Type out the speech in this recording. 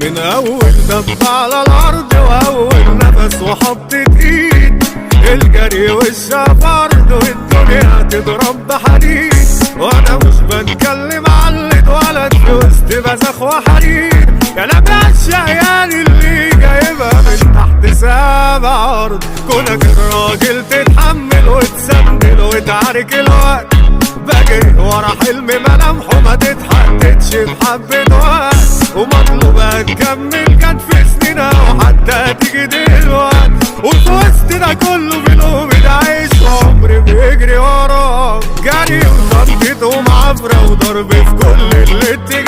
من اول دب على الارض واول نفس وحطت ايد، الجري والشفرد والدنيا تضرب بحديد، وانا مش بتكلم عن اللي اتولد في وسط بزخ وحريد، كلام الشقيان اللي جايبها من تحت سابع ارض، كونك الراجل تتحمل وتسندل وتعارك الوقت، بجري ورا حلم ملامحه ما تتحددش بحبة وقت، ومطلوبة تكمل كانت في سنينها وحتى تيجي دلوقت، وفي وسط ده كله بنقوم عايش عمري بيجري وراه، جري وخبط ومعفرة وضرب في كل الاتجاهات.